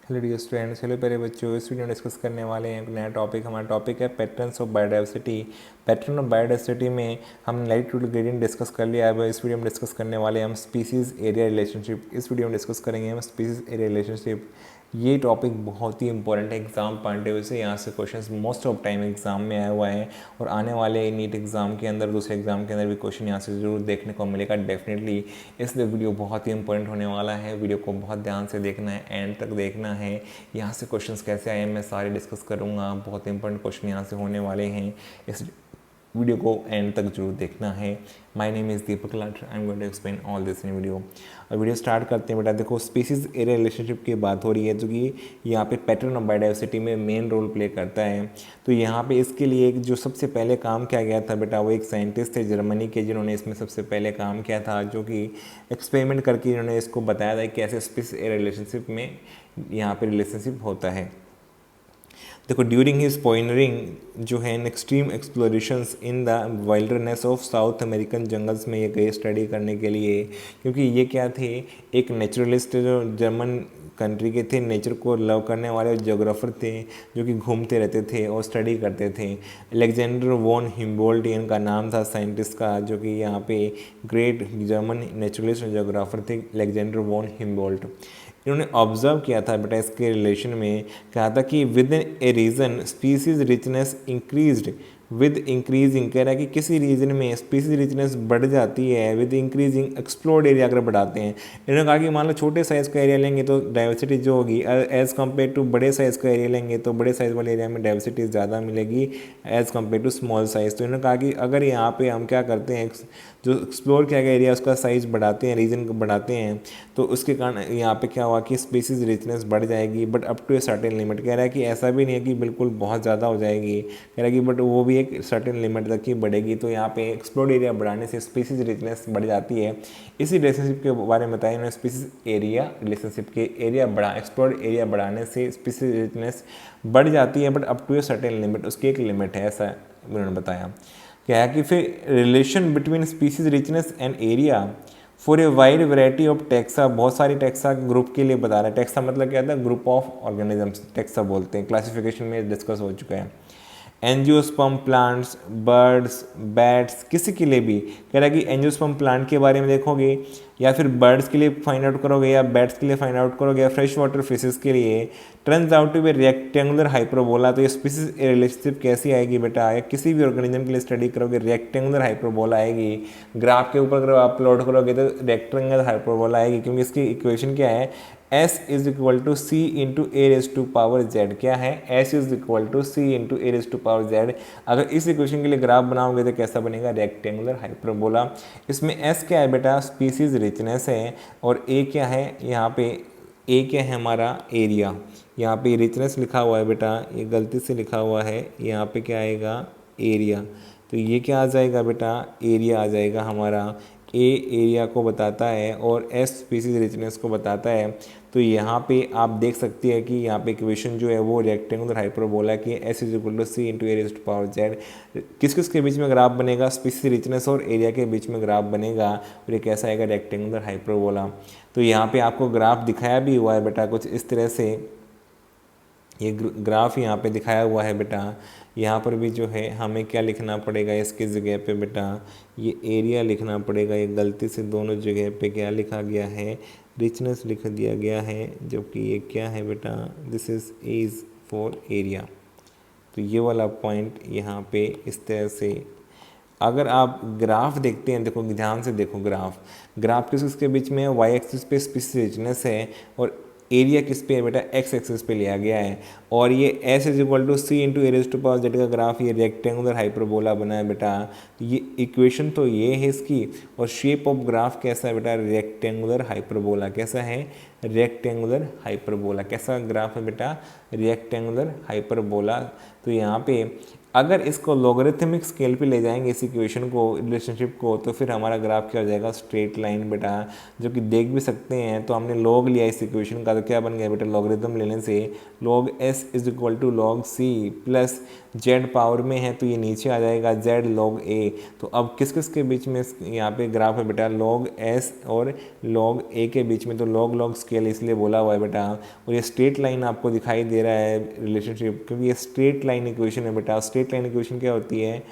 Hello dear students, hello प्यारे बच्चों। इस वीडियो में डिस्कस करने वाले हैं एक नया टॉपिक। हमारा टॉपिक है patterns of biodiversity. Pattern of biodiversity में हम लैटिट्यूड ग्रेडियंट डिस्कस कर लिया है। अब इस वीडियो में डिस्कस करने वाले हैं हम स्पीसीज एरिया रिलेशनशिप। इस वीडियो में डिस्कस करेंगे हम स्पीसीज एरिया रिलेशनशिप। ये टॉपिक बहुत ही इंपॉर्टेंट है एग्जाम पॉइंट ऑफ व्यू से। यहाँ से questions most of time exam में आया हुआ है और आने वाले नीट एग्जाम के अंदर, दूसरे एग्जाम के अंदर भी क्वेश्चन यहाँ से जरूर देखने को मिलेगा डेफिनेटली। इसलिए वीडियो बहुत ही इंपॉर्टेंट होने वाला है। वीडियो को बहुत ध्यान से देखना है, एंड तक देखना है। यहाँ से क्वेश्चंस कैसे आए मैं सारे डिस्कस करूँगा। बहुत इंपॉर्टेंट क्वेश्चन यहाँ से होने वाले हैं। इस वीडियो को एंड तक जरूर देखना है। My name is Deepak Lather, I am going to explain all this in video. और वीडियो स्टार्ट करते हैं बेटा। देखो, स्पीसीज एरिया रिलेशनशिप की बात हो रही है जो कि यहाँ पे पैटर्न ऑफ बायोडाइवर्सिटी में मेन रोल प्ले करता है। तो यहाँ पे इसके लिए एक जो सबसे पहले काम किया गया था बेटा, वो एक साइंटिस्ट थे जर्मनी के जिन्होंने इसमें सबसे पहले काम किया था, जो कि एक्सपेरिमेंट करके इन्होंने इसको बताया था कि कैसे स्पीसीज एरिया रिलेशनशिप में यहाँ पे रिलेशनशिप होता है। देखो, ड्यूरिंग हिज पॉइनरिंग जो है extreme explorations in the wilderness of south American jungles में ये गए स्टडी करने के लिए। क्योंकि ये क्या थे, एक नेचुरलिस्ट जो जर्मन कंट्री के थे, नेचर को लव करने वाले जोग्राफर थे जो कि घूमते रहते थे और स्टडी करते थे। अलेक्जेंडर वॉन हिम्बोल्ट इनका नाम था साइंटिस्ट का, जो कि यहाँ पे ग्रेट जर्मन नेचुरलिस्ट जोग्राफर थे अलेक्जेंडर वॉन हिम्बोल्ट। इन्होंने ऑब्जर्व किया था बेटा इसके रिलेशन में, कहा था कि within a region species richness increased with increasing. कह रहा है कि किसी रीजन में स्पीसीज रिचनेस बढ़ जाती है विद इंक्रीजिंग एक्सप्लोर्ड एरिया अगर बढ़ाते हैं। इन्होंने कहा कि मान लो छोटे साइज़ का एरिया लेंगे तो डाइवर्सिटी जो होगी एज़ कम्पेयर टू बड़े साइज़ का एरिया लेंगे तो बड़े साइज़ वाले एरिया में डाइवर्सिटी ज़्यादा मिलेगी as compare to small size. तो इन्होंने कहा कि अगर यहाँ पे हम क्या करते हैं, जो एक्सप्लोर किया गया एरिया उसका साइज़ बढ़ाते हैं, रीजन को बढ़ाते हैं, तो उसके कारण यहाँ पे क्या हुआ कि स्पीसीज रिचनेस बढ़ जाएगी, but up to a certain limit. कह रहा है कि ऐसा भी नहीं है कि बिल्कुल बहुत ज़्यादा हो जाएगी, कह रहा है कि बट वो भी एक सर्टेन लिमिट तक ही बढ़ेगी। तो यहाँ पे एक्सप्लोर्ड एरिया बढ़ाने से स्पीसीज रिचनेस बढ़ जाती है। इसी रिलेशनशिप के बारे में बताया इन्होंने, स्पीसीज एरिया रिलेशनशिप के एरिया बढ़ा एक्सप्लोर्ड एरिया बढ़ाने से स्पीसीज रिचनेस बढ़ जाती है, but up to a certain limit, उसकी एक लिमिट है, ऐसा उन्होंने बताया। क्या है कि फिर relation between species richness and area for a wide variety of taxa, बहुत सारी टैक्सा ग्रुप के लिए बता रहा है। टैक्सा मतलब क्या था, ग्रुप ऑफ ऑर्गेनिजम्स टैक्सा बोलते हैं। क्लासिफिकेशन में डिस्कस हो चुका है। एंजियोस्पर्म प्लांट्स, बर्ड्स, बैट्स, किसी के लिए भी कह रहा है कि एंजियोस्पर्म प्लांट के बारे में देखोगे या फिर बर्ड्स के लिए फाइंड आउट करोगे या बैट्स के लिए फाइंड आउट करोगे या फ्रेश वाटर फिशेस के लिए, turns out to be rectangular hyperbola. तो ये स्पीसीज रिलेशनशिप कैसी आएगी बेटा, या किसी भी ऑर्गेनिज्म के लिए स्टडी करोगे रेक्टेंगुलर हाइपरबोला आएगी। ग्राफ के ऊपर अगर आप प्लॉट करोगे तो रेक्टेंगुलर हाइपरबोला आएगी, क्योंकि इसकी इक्वेशन क्या है, S is equal to c into a raise to power z. क्या है, S is equal to c into a raise to power z. अगर इस इक्वेशन के लिए ग्राफ बनाओगे तो कैसा बनेगा, रेक्टेंगुलर हाइपरबोला। इसमें S क्या है बेटा, स्पीसीज रिचनेस है, और A क्या है, यहाँ पे A क्या है हमारा, एरिया। यहाँ पे रिचनेस लिखा हुआ है बेटा, ये गलती से लिखा हुआ है, यहाँ पे क्या आएगा, एरिया। तो ये क्या आ जाएगा बेटा, एरिया आ जाएगा हमारा। ए एरिया को बताता है और एस स्पीसीज रिचनेस को बताता है। तो यहाँ पे आप देख सकते हैं कि यहाँ पे इक्वेशन जो है वो रेक्टेंगुलर हाइपरबोला की S is equal to c into a raise to power z. किस किस के बीच में ग्राफ बनेगा, स्पीसीज रिचनेस और एरिया के बीच में ग्राफ बनेगा, और ये कैसा आएगा, रेक्टेंगुलर हाइपरबोला। तो यहाँ पे आपको ग्राफ दिखाया भी हुआ है बेटा कुछ इस तरह से, ये ग्राफ यहाँ पे दिखाया हुआ है बेटा। यहाँ पर भी जो है हमें क्या लिखना पड़ेगा इसकी जगह पे बेटा, ये एरिया लिखना पड़ेगा। ये गलती से दोनों जगह पे क्या लिखा गया है, रिचनेस लिख दिया गया है, जबकि ये क्या है बेटा, दिस इज़ फॉर एरिया। तो ये वाला पॉइंट यहाँ पे इस तरह से, अगर आप ग्राफ देखते हैं, देखो ध्यान से देखो ग्राफ किस किसके बीच में है, वाई एक्सिस पे स्पीसीज रिचनेस है और एरिया किस पे है बेटा, एक्स एक्सिस पे लिया गया है। और ये s is equal to c into a raise to power z का ग्राफ, ये रेक्टेंगुलर हाइपरबोला बना है बेटा। ये इक्वेशन तो ये है इसकी, और शेप ऑफ ग्राफ कैसा है बेटा, रेक्टेंगुलर हाइपरबोला। कैसा है, रेक्टेंगुलर हाइपरबोला। कैसा ग्राफ है बेटा, रेक्टेंगुलर हाइपरबोला। तो यहाँ पे अगर इसको लॉगरिथमिक स्केल पे ले जाएंगे इस इक्वेशन को, रिलेशनशिप को, तो फिर हमारा ग्राफ क्या हो जाएगा, स्ट्रेट लाइन बेटा, जो कि देख भी सकते हैं। तो हमने लॉग लिया इस इक्वेशन का, तो क्या बन गया बेटा, लॉगरिथम लेने से log s is equal to log c plus z power में है तो ये नीचे आ जाएगा z log a। तो अब किस किस के बीच में यहाँ पे ग्राफ है बेटा, log s और log a के बीच में, तो log log स्केल इसलिए बोला हुआ है बेटा। और ये स्ट्रेट लाइन आपको दिखाई दे रहा है रिलेशनशिप, क्योंकि ये स्ट्रेट लाइन इक्वेशन है बेटा। स्ट्रेट लाइन इक्वेशन क्या होती है,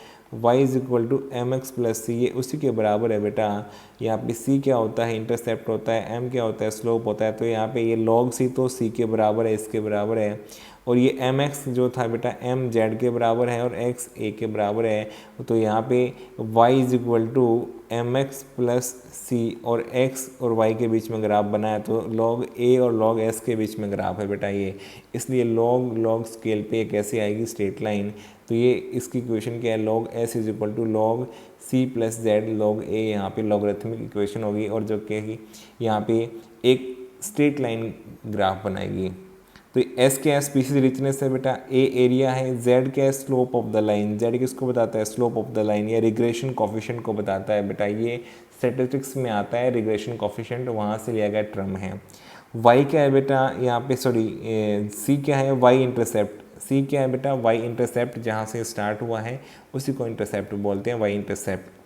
y is equal to M X plus C, ये उसी के बराबर है बेटा। यहाँ पे c क्या होता है, इंटरसेप्ट होता है, m क्या होता है, स्लोप होता है। तो यहाँ पे ये log c तो c के बराबर है, इसके बराबर है। और ये एम एक्स जो था बेटा, m z के बराबर है और x a के बराबर है। तो यहाँ पे y is equal to M X plus C, और x और y के बीच में ग्राफ बना है, तो log a और log s के बीच में ग्राफ है बेटा ये। इसलिए log log स्केल पे कैसे आएगी स्ट्रेट लाइन, तो ये इसकी इक्वेशन क्या है, log s is equal to log c plus z log a, यहाँ पे लॉगरिथमिक इक्वेशन होगी, और जो कि यहाँ पे एक स्ट्रेट लाइन ग्राफ बनाएगी। तो एस क्या है, स्पीसीज रिचनेस है बेटा, ए एरिया है, जेड क्या है, slope of the line, Z किसको बताता है, स्लोप ऑफ द लाइन, या रिग्रेशन कोफिशिएंट को बताता है बेटा। ये स्टैटिस्टिक्स में आता है रिग्रेशन कोफिशिएंट, वहाँ से लिया गया टर्म है। वाई क्या है बेटा, यहाँ पे सॉरी सी क्या है, वाई इंटरसेप्ट, सी क्या है बेटा, वाई इंटरसेप्ट, जहाँ से स्टार्ट हुआ है उसी को इंटरसेप्ट बोलते हैं, वाई इंटरसेप्ट।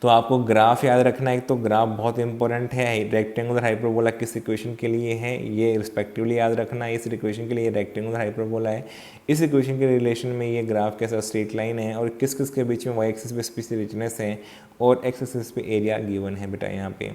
तो आपको ग्राफ याद रखना है, तो ग्राफ बहुत इंपॉर्टेंट है। रेक्टेंगुलर हाइपरबोला किस इक्वेशन के लिए है ये रिस्पेक्टिवली याद रखना है। इस इक्वेशन के लिए रेक्टेंगुलर हाइपरबोला है, इस इक्वेशन के रिलेशन में ये ग्राफ कैसा स्ट्रेट लाइन है, और किस किस के बीच में वाई एक्सिस पे स्पेसिफिक रिचनेस है और एक्स एक्सिस पे एरिया गिवन है बेटा यहाँ पे।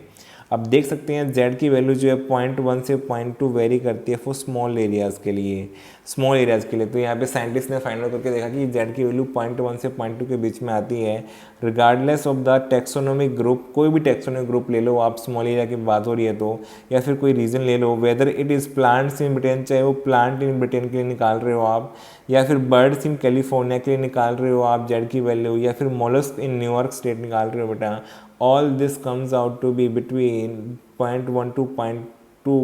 अब देख सकते हैं z की वैल्यू जो है 0.1 से 0.2 वेरी करती है फॉर स्मॉल एरियाज़ के लिए, स्मॉल एरियाज़ के लिए। तो यहाँ पे साइंटिस्ट ने फाइंड आउट करके देखा कि z की वैल्यू 0.1 से 0.2 के बीच में आती है, regardless of the taxonomic group. कोई भी टेक्सोनोमिक ग्रुप ले लो आप, स्मॉल एरिया की बात हो रही है तो, या फिर कोई रीजन ले लो, whether it is plants in Britain, चाहे वो प्लांट इन ब्रिटेन के लिए निकाल रहे हो आप, या फिर बर्ड्स इन कैलिफोर्निया के लिए निकाल रहे हो आप z की वैल्यू, या फिर मोलस्क इन न्यूयॉर्क स्टेट निकाल रहे हो बेटा, all this comes out to be between 0.1 to 0.2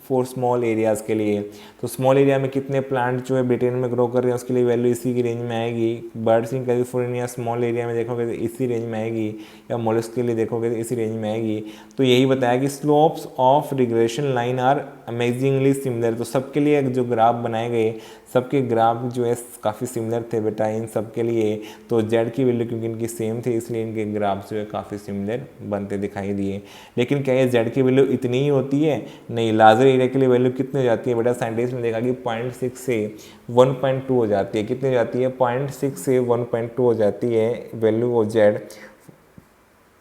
for small areas के लिए। तो स्मॉल एरिया में कितने प्लांट जो है ब्रिटेन में ग्रो कर रहे हैं उसके लिए वैल्यू इसी की रेंज में आएगी। Birds in California small area में देखोगे तो इसी रेंज में आएगी, या मोलस्क के लिए देखोगे तो इसी रेंज में आएगी। तो यही बताया कि slopes of regression line are amazingly similar. तो सबके लिए जो ग्राफ बनाए गए, सबके ग्राफ जो है काफ़ी सिमिलर थे बेटा इन सब के लिए। तो जेड की वैल्यू क्योंकि इनकी सेम थी इसलिए इनके ग्राफ जो है काफ़ी सिमिलर बनते दिखाई दिए। लेकिन क्या ये जेड की वैल्यू इतनी ही होती है? नहीं, लार्जर एरिया के लिए वैल्यू कितनी हो जाती है बेटा? साइंटिस्ट ने देखा कि 0.6 से 1.2 हो जाती है। कितनी हो जाती है? 0.6 से 1.2 हो जाती है value of Z.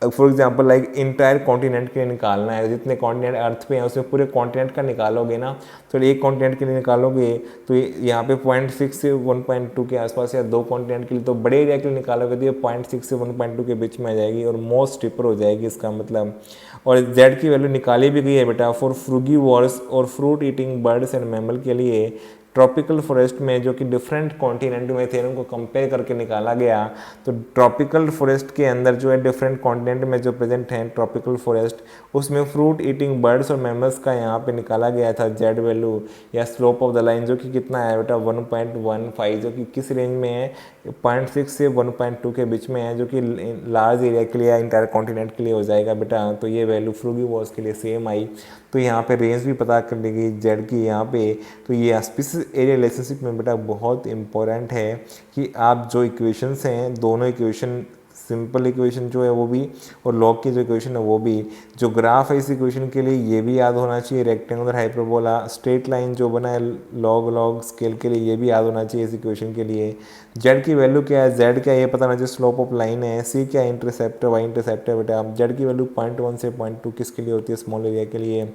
For example like entire continent के लिए निकालना है, जितने कॉन्टिनेंट अर्थ पे हैं उसमें पूरे कॉन्टिनेंट का निकालोगे ना, तो एक कॉन्टिनेंट के लिए निकालोगे तो यहाँ पे 0.6 से 1.2 के आसपास, या दो कॉन्टिनेंट के लिए, तो बड़े एरिया के लिए निकालोगे तो ये 0.6 से 1.2 के बीच में आ जाएगी और मोस्ट स्टिपर हो जाएगी इसका मतलब। और जेड की वैल्यू निकाली भी गई है बेटा फॉर फ्रूगीवोर्स और fruit eating birds and mammal के लिए। ट्रॉपिकल फॉरेस्ट में जो कि डिफरेंट कॉन्टिनेंट में थे उनको कंपेयर करके निकाला गया। तो ट्रॉपिकल फॉरेस्ट के अंदर जो है डिफरेंट कॉन्टिनेंट में जो प्रेजेंट हैं ट्रॉपिकल फॉरेस्ट, उसमें फ्रूट ईटिंग बर्ड्स और मैमल्स का यहाँ पे निकाला गया था जेड वैल्यू या स्लोप ऑफ द लाइन, जो कि कितना है बेटा 1.15, जो कि किस रेंज में है 0.6 से 1.2 के बीच में है, जो कि लार्ज एरिया के लिए या इंटायर कॉन्टिनेंट के लिए हो जाएगा बेटा। तो ये वैल्यू फ्रूगीवोर्स के लिए सेम आई। तो यहाँ पे रेंज भी पता कर लेगी जेड की यहाँ पे। तो ये स्पीसीज एरिया रिलेशनशिप में बेटा बहुत इंपॉर्टेंट है कि आप जो इक्वेशंस हैं, दोनों इक्वेशन, सिंपल इक्वेशन जो है वो भी और लॉग की जो इक्वेशन है वो भी, जो ग्राफ है इस इक्वेशन के लिए ये भी याद होना चाहिए। रेक्टेंगुलर हाइपरबोला स्ट्रेट लाइन जो बना है लॉग लॉग स्केल के लिए ये भी याद होना चाहिए इस इक्वेशन के लिए। जेड की वैल्यू क्या है, जेड क्या है ये पता होना चाहिए, स्लोप ऑफ लाइन है। सी क्या है, इंटरसेप्ट है, वाई इंटरसेप्ट है बेटा। जेड की वैल्यू 0.1 से 0.2 किसके लिए होती है? स्मॉल एरिया के लिए।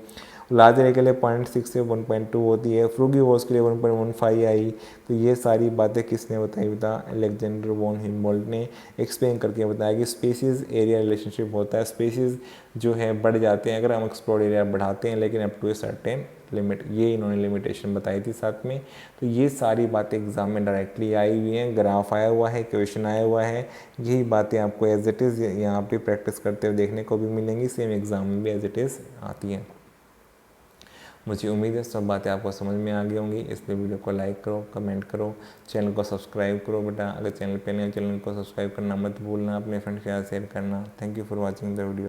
लार्ज एरिया के लिए 0.6 से 1.2 होती है। फ्रूगीवोर्स के लिए 1.15 आई। तो ये सारी बातें किसने बताई बेटा? अलेक्जेंडर वॉन हिम्बोल्ट ने एक्सप्लेन करके बताया कि स्पीसीज एरिया रिलेशनशिप होता है। स्पीसीज जो है बढ़ जाते हैं अगर हम एक्सप्लोर एरिया बढ़ाते हैं, लेकिन up to a certain limit, ये इन्होंने लिमिटेशन बताई थी साथ में। तो ये सारी बातें एग्जाम में डायरेक्टली आई हुई हैं, ग्राफ आया हुआ है, क्वेश्चन आया हुआ है। यही बातें आपको एज इट इज़ यहाँ पे प्रैक्टिस करते हुए देखने को भी मिलेंगी, सेम एग्जाम में भी एज इट इज़ आती हैं। मुझे उम्मीद है सब बातें आपको समझ में आ गई होंगी, इसलिए वीडियो को लाइक करो, कमेंट करो, चैनल को सब्सक्राइब करो बेटा। अगर चैनल पे नए चैनल को सब्सक्राइब करना मत भूलना, अपने फ्रेंड्स के साथ शेयर करना। Thank you for watching the video.